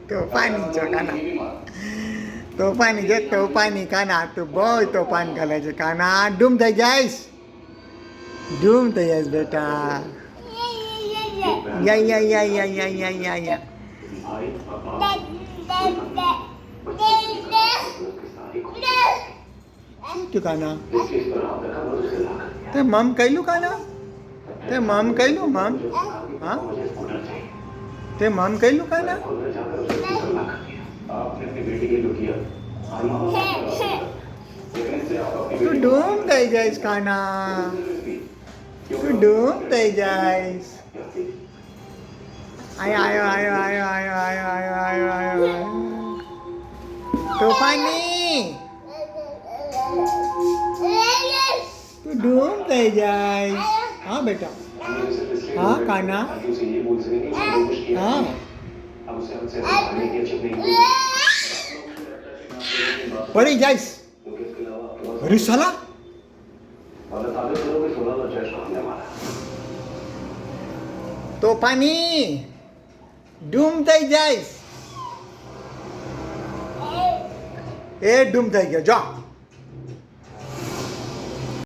તોફાની છો કાના, તોફાની છે, તોફાની કાના. તું બહુ તોફાન કરે છે કાના. ડૂમ થઈ જઈશ, ડૂમ થઈ જઈશ બેટા. યા યા યા યા યા યા યા યા. શું કાના? તે મમ કહેલું કાના? તે મમ કહેલું મમ? હા, તે મમ કહેલું કાના? તું ડૂમ થઈ જઈશ કાના, તું ડૂમ થઈ જઈશ. આયો આયો આયો આયો આયો આયો આયો આયો આયો. તોફાની, તું ડૂમ થઈ જઈશ. હા બેટા, હા કાના, હા. પડી જઈશ. અરે સાલા, તોફાની ડૂમ થઈ જઈશ. એ ડૂમ થઈ ગયો જો.